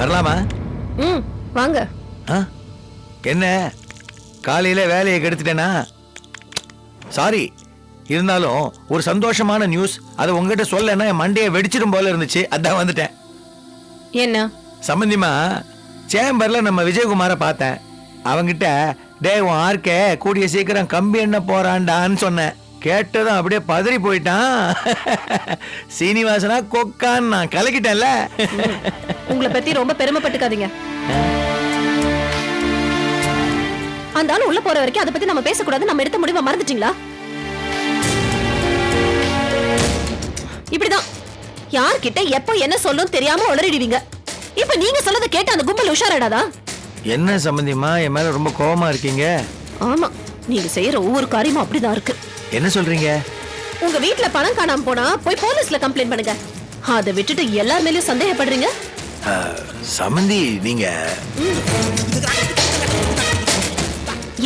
வரலாமா? வாங்க. என்ன காலையில வேலையை கெடுத்துட்டேனா? சாரி. இருந்தாலும் ஒரு சந்தோஷமான நியூஸ், அதை உங்ககிட்ட சொல்லனா என் மண்டையை வெடிச்சிடும் போல இருந்துச்சு, அதான் வந்துட்டேன். என்ன சம்பந்திமா, சேம்பர்ல நம்ம விஜயகுமார பார்த்தேன். அவங்கிட்ட டே உன் ஆர்கே கூடிய சீக்கிரம் கம்பி என்ன போறான்டான்னு சொன்னேன். கேட்டதும் அப்படியே பதறி போயிட்டான். சீனிவாசனா கொக்கான்னு நான் கலக்கிட்டேன்ல. உங்களை பத்தி ரொம்ப பெருமைப்பட்டுக்காதீங்க. அந்த ஆள் உள்ள போற வரைக்கும் அதை பத்தி நம்ம பேசக்கூடாது. நம்ம எடுத்த முடிவை மறந்துட்டீங்களா? இப்படிதான் யார்கிட்ட எப்ப என்ன சொல்லும் தெரியாம உளறிடுவீங்க. இப்ப நீங்க சொல்லத கேட்டு அந்த கும்பல் உஷாராடாதா? என்ன சம்பந்திமா, என் மேல ரொம்ப கோவமா இருக்கீங்க? ஆமா, நீங்க செய்யற ஒவ்வொரு காரியமும் அப்படிதான் இருக்கு. என்ன சொல்றீங்க? உங்க வீட்ல பணம் காணாம போனா போய் போலீஸ்ல கம்ப்ளைண்ட் பண்ணுங்க. அதை விட்டுட்டு எல்லார் மேலயும் சந்தேகப்படுறீங்க. சம்பந்தி, நீங்க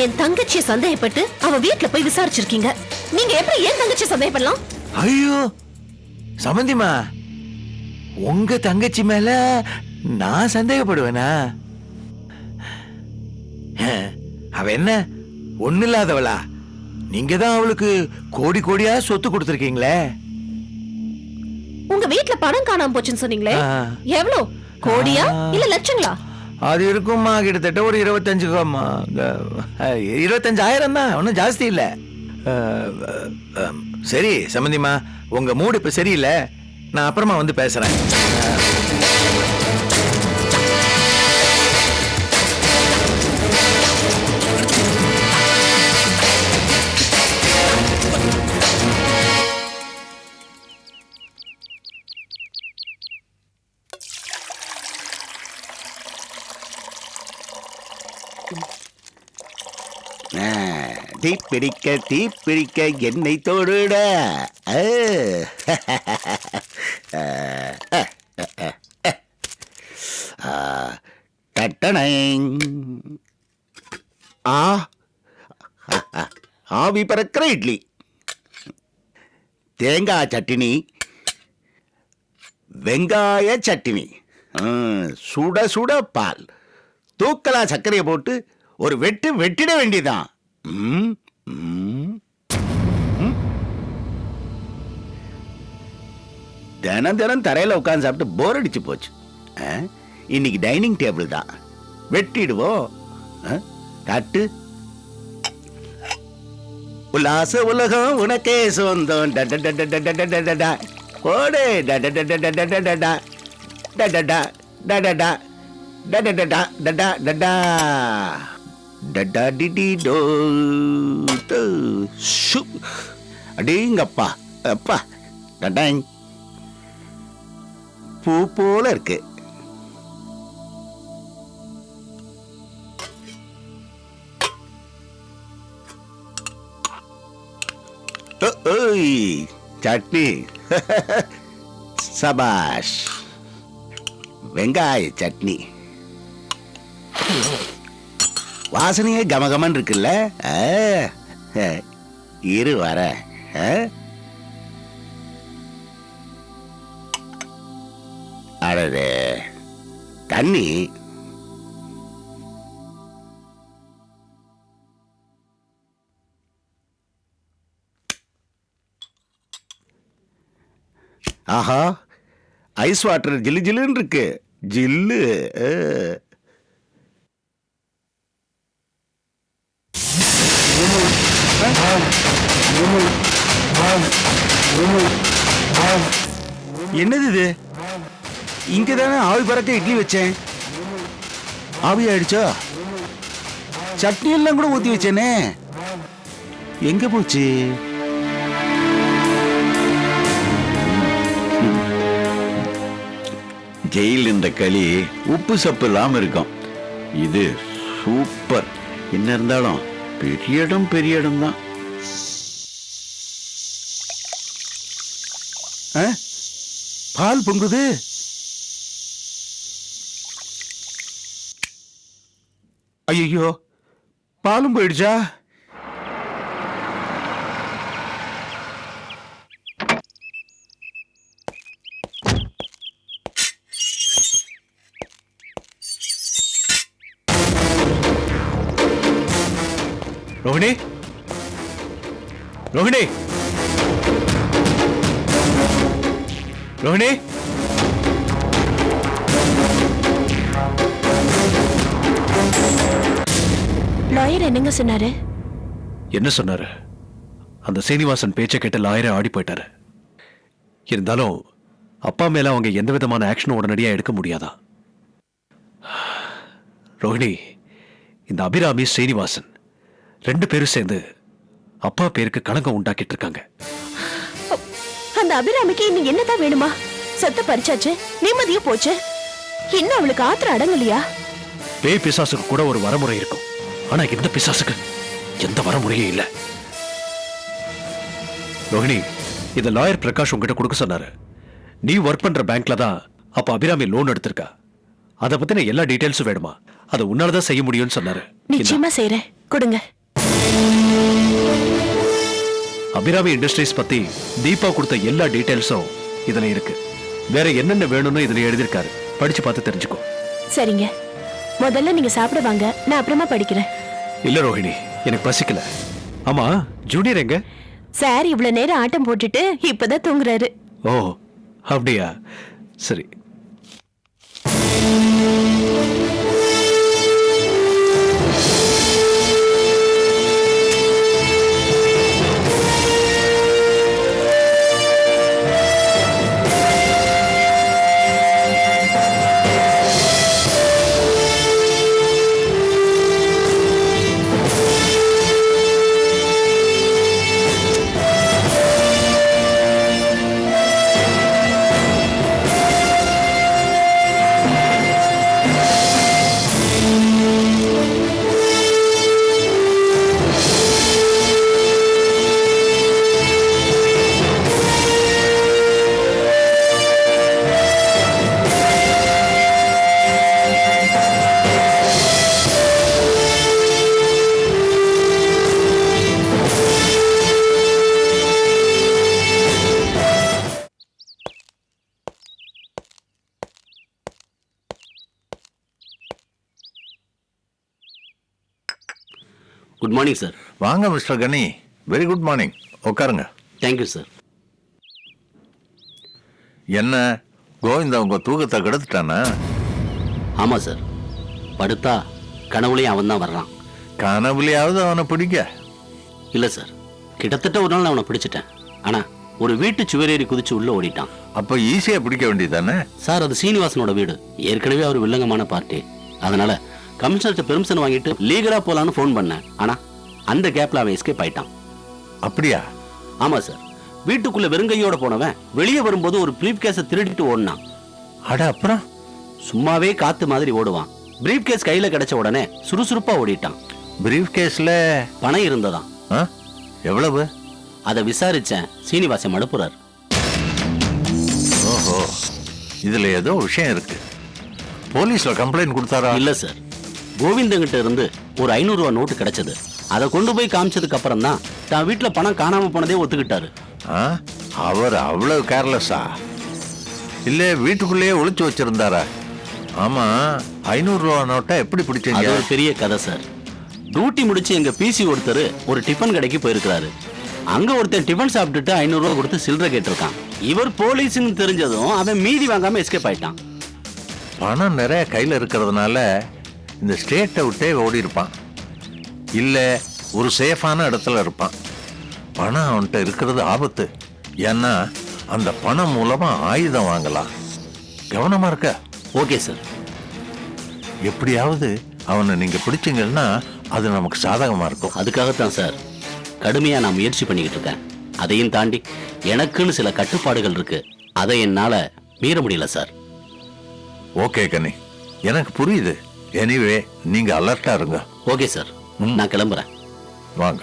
என் தங்கச்சியை சந்தேகப்பட்டு அவ வீட்ல போய் விசாரிச்சிருக்கீங்க. நீங்க எப்படி என் தங்கச்சியை சந்தேகப்படலாம்? ஐயோ சம்பந்திமா, உங்க தங்கச்சி மேல நான் சந்தேகப்படுவேனா? அவ என்ன ஒண்ணு இல்லாதவளா? நீங்க தான் அவளுக்கு கோடி கோடியா சொத்து கொடுத்திருக்கீங்களே. உங்க வீட்ல பணம் காணாம போச்சுன்னு சொன்னீங்களே, எவ்வளவு? கோடியா இல்ல லட்சங்களா? அது இருக்குமா, கிட்டத்தட்ட ஒரு 25,000 தான், ஒன்னும் ஜாஸ்தி இல்ல. சரி சம்பந்திமா, உங்க மூடு இப்ப சரியில்லை, நான் அப்புறமா வந்து பேசுறேன். தீப்பிடிக்க தீப்பிடிக்க என்னை தோடுட. ஆவி பறக்கிற இட்லி, தேங்காய் சட்டினி, வெங்காய சட்டினி, சுட சுட பால், தூக்கலா சர்க்கரையை போட்டு ஒரு வெட்டு வெட்டிட வேண்டியதான். தினம் தினம் தரையில உட்கார்ந்து சாப்பிட்டு போர் அடிச்சு போச்சு. இன்னைக்கு டைனிங் டேபிள் தான், வெட்டிடுவோம். காட்டு. உல்லாச உலகம் உனக்கே சொந்தம் ஓடே அடேங்கப்பா அப்பா, டடாங் பூ போல இருக்கு. சட்னி சபாஷ், வெங்காய சட்னி வாசனையே கமகமன் இருக்குல்ல. இரு வர. அடடே தண்ணி. ஆஹா, ஐஸ் வாட்டர் ஜில்லு ஜில்லுன்னு இருக்கு. ஜில்லு. என்னது இது? இங்கதானே ஆவி பறக்க இட்லி வச்சேன். ஆவி ஆயிடுச்சா? சட்னி எல்லாம் கூட ஊத்தி வச்சேனே, எங்க போச்சு? ஜெயில் இந்த களி உப்பு சப்பு இல்லாம இருக்கும். இது சூப்பர். என்ன இருந்தாலும் பெரிய இடம் தான். பால் பொங்குது. ஐயோ, பாலும் போயிடுச்சா? ரோஹிணி ரோஹிணி ரோஹிணி லாயர் என்னங்க சொன்னாரு? என்ன சொன்னாரு? அந்த சீனிவாசன் பேச்சை கேட்ட லாயரை ஆடி போயிட்டாரு. இருந்தாலும் அப்பா மேல அவங்க எந்த விதமான ஆக்ஷனும் உடனடியா எடுக்க முடியாதா? ரோஹிணி, இந்த அபிராமி ஸ்ரீனிவாசன் 2 பேரும் சேர்ந்து அப்பா பேருக்கு களங்கம் உண்டாக்கிட்டு இருக்காங்க. அந்த அபிராமிக்கு இன்னும் என்னதான் வேணுமா? சொத்தை பறிச்சாச்சு, நிம்மதியும் போச்சு. இன்னும் அவளுக்கு ஆத்திரம் அடங்கலையா? பேய் பிசாசுக்கு கூட ஒரு வரமுறை இருக்கும். ஆனா இந்த பிசாசுக்கு எந்த வரமுறையும் இல்ல. ரோஹிணி, இந்த லாயர் பிரகாஷ் உங்ககிட்ட கொடுக்க சொன்னாரு. நீ ஒர்க் பண்ற பேங்க்ல தான் அப்ப அபிராமி லோன் எடுத்திருக்கா. அதை பத்தின எல்லா டீடைல்ஸும் வேணுமா? அதை உன்னாலதான் செய்ய முடியும்னு சொன்னாரு. நிச்சயமா செய்றேன், கொடுங்க. அபிராமி இண்டஸ்ட்ரீஸ் பத்தி தீபா கொடுத்த எல்லா டீடைல்ஸும் இதுல இருக்கு. வேற என்னென்ன வேணும்னு இதுல எழுதிருக்காரு. படிச்சு பார்த்து தெரிஞ்சுக்கோ. சரிங்க, முதல்ல நீங்க சாப்பிட வாங்க, நான் அப்புறமா படிக்கிறேன். இல்ல ரோஹிணி, எனக்கு பசிக்கல. ஆமா, ஜூனியர் எங்க? சார் இவ்வளவு நேரம் ஆட்டம் போட்டுட்டு இப்பதான் தூங்குறாரு. ஓ அப்படியா, சரி. Good morning sir. வாங்க mister Kani. Very good morning. உட்காருங்க. Thank you sir. என்ன கோவிந்தா உங்க தூக்கத்தை கெடுத்துட்டானா? ஆமாம் சார், படுத்தா கனவுலையும் அவன் தான் வர்றான். கனவுலையாவது அவனை பிடிக்க? இல்லை சார், கிட்டத்தட்ட ஒரு நாள் நான் அவனை பிடிச்சிட்டேன். ஆனால் ஒரு வீட்டு சுவரேறி குதிச்சு உள்ளே ஓடிட்டான். அப்போ ஈஸியா பிடிக்க வேண்டியதானே? சார், அது சீனிவாசனோட வீடு. ஏற்கனவே அவர் வில்லங்கமான பார்ட்டி. அதனால கமிஷனர்கிட்ட பெர்மிஷன் வாங்கிட்டு லீகலா போலான்னு ஃபோன் பண்ணேன். ஆனா அந்த கேப்ல அவன் எஸ்கேப் ஆயிட்டான். அப்படியா? ஆமா சார், வீட்டுக்குள்ள வெறுங்கையோட போனவன் வெளியே வரும்போது ஒரு பிரீஃப் கேஸை திருடிட்டு ஓடினான். அட, அப்புறம்? சும்மாவே காத்து மாதிரி ஓடுவான். பிரீஃப் கேஸ் கையில கிடைச்ச உடனே சுறுசுறுப்பா ஓடிட்டான். பிரீஃப் கேஸ்ல பணம் இருந்ததாம். எவ்வளவு? அதை விசாரிச்சேன். சீனிவாசன் மடுப்புறார். ஓஹோ, இதுல ஏதோ விஷயம் இருக்கு. போலீஸ்ல கம்ப்ளைண்ட் கொடுத்தாரா? இல்ல சார், கோவிந்தங்கிட்ட இருந்து ஒரு 500 ரூபா நோட்டு கிடைச்சது. அதை கொண்டு போய் காமிச்சதுக்கு அப்புறம் தான் தான் வீட்டுல பணம் காணாம போனதே ஒத்துக்கிட்டாரு. அவர் அவ்வளவு கேர்லெஸ்ஸா? இல்ல வீட்டுக்குள்ளேயே ஒளிச்சு வச்சிருந்தாரா? ஆமா, 500 ரூபா நோட்டை எப்படி பிடிச்சீங்க? அது ஒரு பெரிய கதை சார். டியூட்டி முடிச்சு எங்க பிசி ஒருத்தர் ஒரு டிஃபன் கடைக்கு போயிருக்கிறாரு. அங்க ஒருத்தன் டிஃபன் சாப்பிட்டுட்டு 500 ரூபா கொடுத்து சில்லறை கேட்டிருக்கான். இவர் போலீஸ்னு தெரிஞ்சதும் அவன் மீதி வாங்காம எஸ்கேப் ஆயிட்டான். பணம் நிறைய கையில இருக்கிறதுனால இந்த ஸ்டேட்டை விட்டே ஓடி இருப்பான். இல்ல ஒரு சேஃபான இடத்துல இருப்பான். பணம் அவன்கிட்ட இருக்கிறது ஆபத்து. ஏன்னா அந்த பணம் மூலமா ஆயுதம் வாங்கலாம். கவனமா இருக்க. Okay sir. எப்படியாவது அவனை நீங்க பிடிச்சீங்கன்னா அது நமக்கு சாதகமா இருக்கும். அதுக்காகத்தான் சார் கடுமையா நான் முயற்சி பண்ணிக்கிட்டு இருக்கேன். அதையும் தாண்டி எனக்குன்னு சில கட்டுப்பாடுகள் இருக்கு. அதை என்னால மீற முடியல சார். ஓகே கனி, எனக்கு புரியுது. எனிவே நீங்க அலர்ட்டா இருங்க. ஓகே சார், நான் கிளம்புறேன். வாங்க.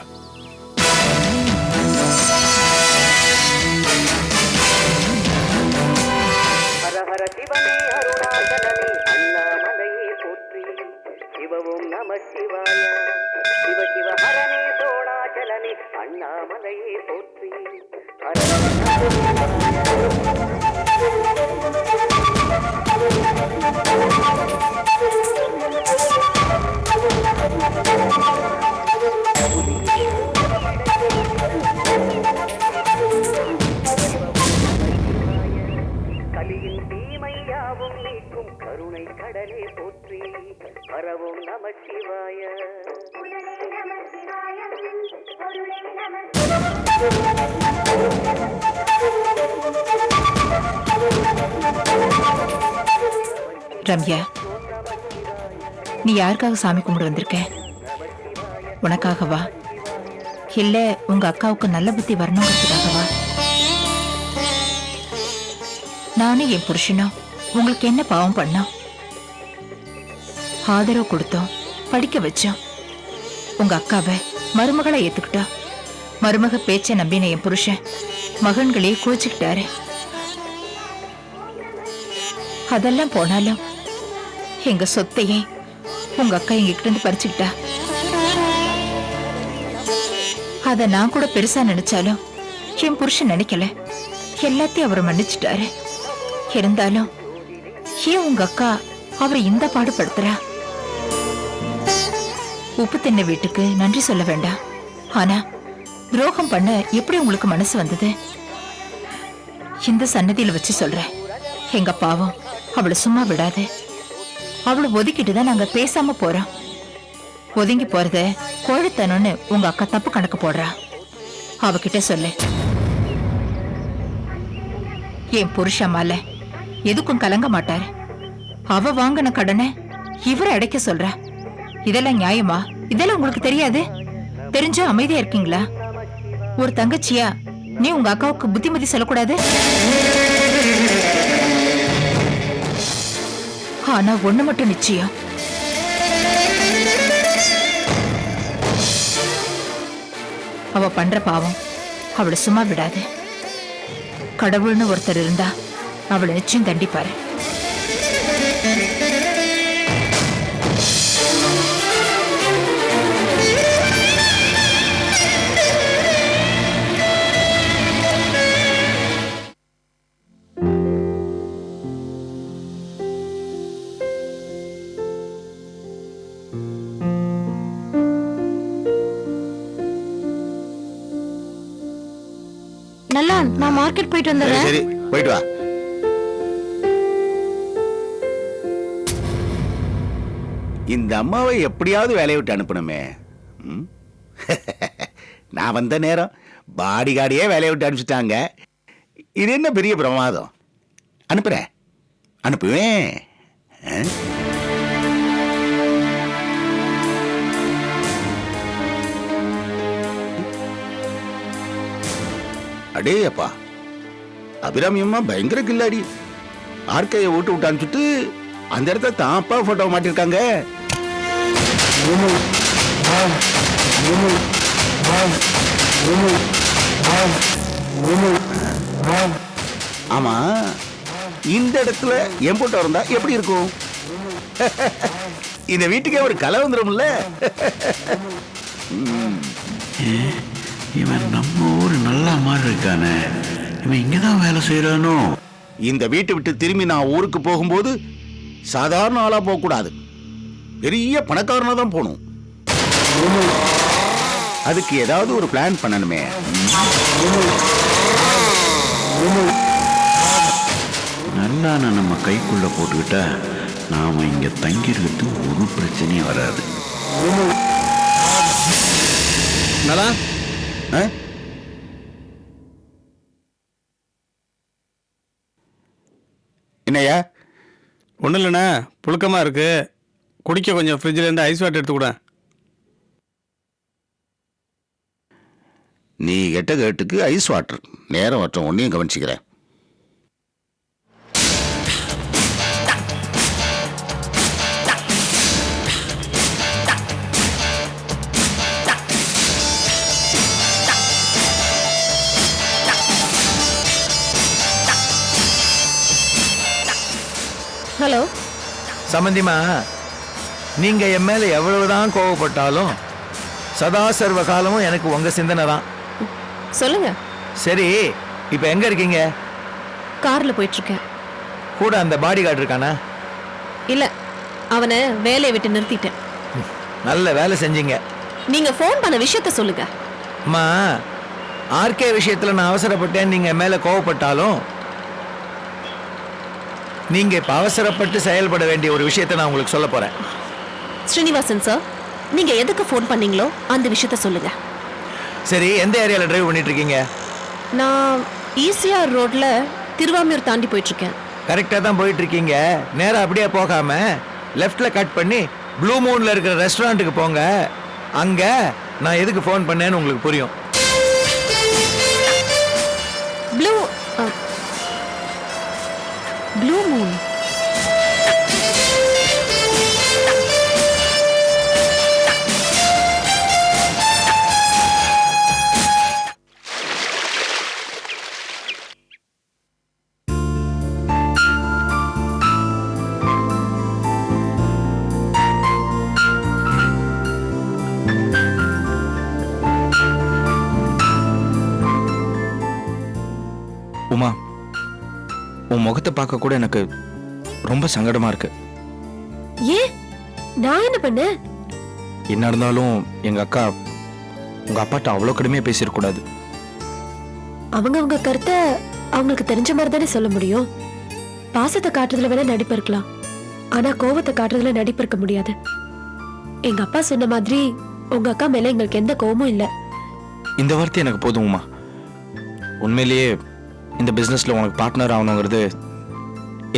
ஹர சிவனே அருணாச்சலனே அண்ணாமலையே போற்றி. சிவவும் நம சிவாய. சிவ சிவ ஹரனே சோணாச்சலனே அண்ணாமலையே போற்றி. ஹர சிவாய. ரம்யா, நீ யாருக்காக சாமி கும்பிட வந்திருக்க? உனக்காகவா இல்ல உங்க அக்காவுக்கு நல்ல புத்தி வரணுங்கிறதுக்காகவா? நானும் என் புருஷனும் உங்களுக்கு என்ன பாவம் பண்ணோம்? ஆதரவு கொடுத்தோம், படிக்க வச்சோம். உங்க அக்காவை மருமகளை ஏத்துக்கிட்டா. மருமக பேச்ச நம்பின என் புருஷன் மகன்களே கோச்சுக்கிட்டாரு. அதெல்லாம் போனாலும் எங்க சொத்தையே உங்க அக்கா எங்ககிட்ட இருந்து பறிச்சுக்கிட்டா. அத நான் கூட பெருசா நினைச்சாலும் என் புருஷன் நினைக்கல. எல்லாத்தையும் அவர் மன்னிச்சுட்டாரு. இருந்தாலும் ஏன் உங்க அக்கா அவரை இந்த பாடுபடுத்துறா? உப்பு தின்ன வீட்டுக்கு நன்றி சொல்ல வேண்டாம். ஆனா துரோகம் பண்ண எப்படி உங்களுக்கு மனசு வந்தது? இந்த சன்னதியில வச்சு சொல்றேன், எங்க பாவம் அவளை சும்மா விடாது. அவளை ஒதுக்கிட்டுதான் நாங்க பேசாம போறோம். ஒதுங்கி போறத கோழத்தனம்னு உங்க அக்கா தப்பு கணக்கு போடுறா. அவகிட்ட சொல்லு, என் புருஷன் மேல எதுக்கும் கலங்க மாட்டாரு. அவ வாங்கின கடனை இவரை அடைக்க சொல்றா. இதெல்லாம் நியாயமா? இதெல்லாம் உங்களுக்கு தெரியாது? தெரிஞ்சா அமைதியா இருக்கீங்களா? ஒரு தங்கச்சியா நீ உங்க அக்காவுக்கு புத்திமதி சொல்லக்கூடாது? ஆனா ஒண்ணு மட்டும் நிச்சயம், அவ பண்ற பாவம் அவளை சும்மா விடாது. கடவுள்னு ஒருத்தர் இருந்தா அவளை நிச்சயம் தண்டிப்பாரு. நல்லா, நான் மார்க்கெட் போயிட்டு சரி வந்துடுறேன். சரி, போயிட்டு வா. இந்த அம்மாவை எப்படியாவது வேலையை விட்டு அனுப்பணுமே. ம்? நான் வந்த நேரம் பாடி கார்டையே வேலையை விட்டு அனுப்பிச்சிட்டாங்க. இது என்ன பெரிய பிரமாதம்? அனுப்புறேன், அனுப்புவேன். அடே அப்பா, அபிராமி அம்மா பயங்கர கில்லாடி. ஆர்கையை ஓட்டு விட்டு அனுப்பிச்சுட்டு அந்த இடத்துல தான் அப்பா போட்டோ மாட்டிருக்காங்க. ஆமா, இந்த இடத்துல என் போட்டோ இருந்தா எப்படி இருக்கும்? இந்த வீட்டுக்கே ஒரு கலை வந்துடும்ல. இவன் நம்ம ஊர் நல்லா மாதிரி இருக்கானே, இவன் இங்கதான் வேலை செய்யறானோ? இந்த வீட்டை விட்டு திரும்பி நான் ஊருக்கு போகும்போது சாதாரண ஆளா போக கூடாது, பெரிய பணக்காரனா தான் போகணும். அதுக்கு ஏதாவது ஒரு பிளான் பண்ணணுமே. நல்லா நம்ம கைக்குள்ள போட்டுக்கிட்டா நாம இங்க தங்கிஇருக்கிறது ஒரு பிரச்சனையும் வராது. நல்லா என்னையா? ஒன்றும் இல்லைண்ணா, புழுக்கமாக இருக்கு. குடிக்க கொஞ்சம் ஃப்ரிட்ஜில் இருந்து ஐஸ் வாட்டர் எடுத்து கூட. நீ கெட்ட கேட்டுக்கு ஐஸ் வாட்டர் நேரம் வட்டம் ஒன்னையும் கவனிச்சுக்கிறேன். ஹலோ சம்பந்திமா, நீங்க என் மேல எவ்வளவுதான் கோவப்பட்டாலும் சதா சர்வ காலமும் எனக்கு உங்க சிந்தனை தான். சொல்லுங்க. சரி, இப்ப எங்க இருக்கீங்க? கார்ல போயிட்டு இருக்கேன். கூட அந்த பாடி கார்டு இருக்கானா? இல்ல, அவனை வேலையை விட்டு நிறுத்திட்டேன். நல்ல வேலை செஞ்சீங்க. நீங்க போன் பண்ண விஷயத்த சொல்லுங்க. அம்மா, ஆர்கே விஷயத்துல நான் அவசரப்பட்டேன் நீங்க என் மேல கோவப்பட்டாலும் நீங்க இப்ப அவசரப்பட்டு செயல்பட வேண்டிய ஒரு விஷயத்தை நான் உங்களுக்கு சொல்ல போறேன். ஸ்ரீனிவாசன் சார், நீங்க எதுக்கு ஃபோன் பண்ணீங்களோ அந்த விஷயத்த சொல்லுங்க. சரி, எந்த ஏரியால டிரைவ் பண்ணிட்டு இருக்கீங்க? நான் ஈசிஆர் ரோட்ல திருவாமியூர் தாண்டி போயிட்டு இருக்கேன். கரெக்டா தான் போயிட்டு இருக்கீங்க. நேரா அப்படியே போகாம லெஃப்ட்ல கட் பண்ணி ப்ளூ மூன்ல இருக்கிற ரெஸ்டாரண்ட்டுக்கு போங்க. அங்க நான் எதுக்கு ஃபோன் பண்ணேன்னு உங்களுக்கு புரியும். Blue Moon. உமா, உன் முகத்தை பார்க்க கூட எனக்கு ரொம்ப சங்கடமா இருக்கு. ஏன்? நான் என்ன பண்ணேன்? என்ன இருந்தாலும் எங்க அக்கா உங்க அப்பாட்ட அவ்வளோ கடுமையா பேசிடக்கூடாது. அவங்க கருத்தை அவங்களுக்கு தெரிஞ்ச மாதிரி தானே சொல்ல முடியும். பாசத்தை காட்டுறதுல வேணா நடிப்பு இருக்கலாம், ஆனா கோவத்தை காட்டுறதுல நடிப்பு இருக்க முடியாது. எங்க அப்பா சொன்ன மாதிரி உங்க அக்கா மேல எங்களுக்கு எந்த கோவமும் இல்ல. இந்த வார்த்தை எனக்கு போதும் உமா. உண்மையிலேயே இந்த பிஸ்னஸில் உனக்கு பார்ட்னர் ஆகணுங்கிறது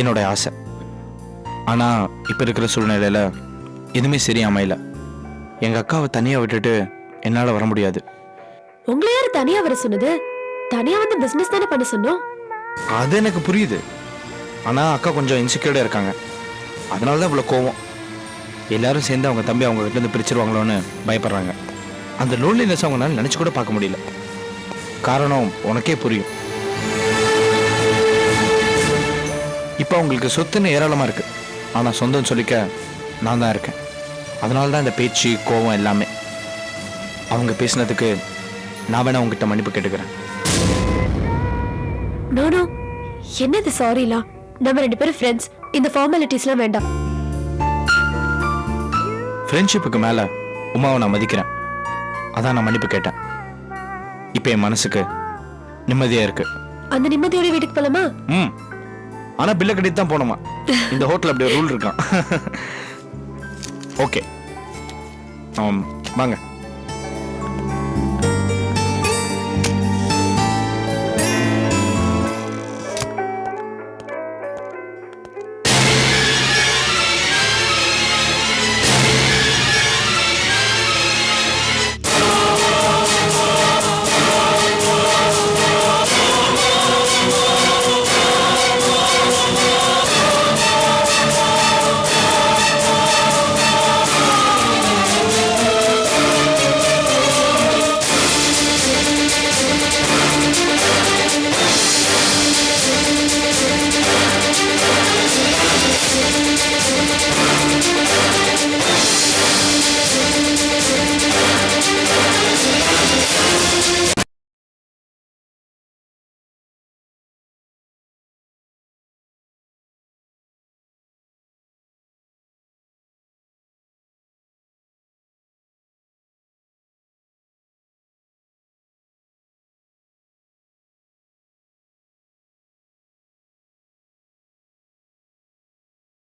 என்னோட ஆசை. ஆனால் இப்போ இருக்கிற சூழ்நிலையில் எதுவுமே சரியா அமையல. எங்கள் அக்காவை தனியாக விட்டுட்டு என்னால் வர முடியாது. உங்களை யாரு தனியா வர சொன்னது? தனியா வந்து பிசினஸ் தானே பண்ண சொன்னோம். அது எனக்கு புரியுது. ஆனால் அக்கா கொஞ்சம் இன்செக்யூர்டாக இருக்காங்க. அதனால தான் இவ்வளோ கோவம். எல்லாரும் சேர்ந்து அவங்க தம்பி அவங்க கிட்டேருந்து பிரிச்சிருவாங்களோன்னு பயப்படுறாங்க. அந்த லோன்லினஸ் அவங்களால நினச்சி கூட பார்க்க முடியல. காரணம் உனக்கே புரியும். இப்போ அவங்களுக்கு சொத்துன்னு ஏராளமாக இருக்கு, ஆனால் சொந்தம் சொல்லிக்க நான் தான் இருக்கேன். அதனால தான் இந்த பேச்சு கோவம் எல்லாமே. அவங்க பேசினதுக்கு நான் வேணா உங்ககிட்ட மன்னிப்பு கேட்டுக்கிறேன். நோ, என்னது சாரிலா? நம்ம 2 பேரும் ஃப்ரெண்ட்ஸ். இந்த ஃபார்மாலிட்டிஸ்லாம் வேண்டாம். ஃப்ரெண்ட்ஷிப்புக்கு மேலே உமாவை நான் மதிக்கிறேன். அதான் நான் மன்னிப்பு கேட்டேன். இப்போ என் மனசுக்கு நிம்மதியாக இருக்கு. அந்த நிம்மதியோட வீட்டுக்கு போலாமா? ஆனா பில்ல கட்டிட்டு தான் போனோமா. இந்த ஹோட்டல் அப்படி ஒரு ரூல் இருக்கான். ஓகே, வாங்க.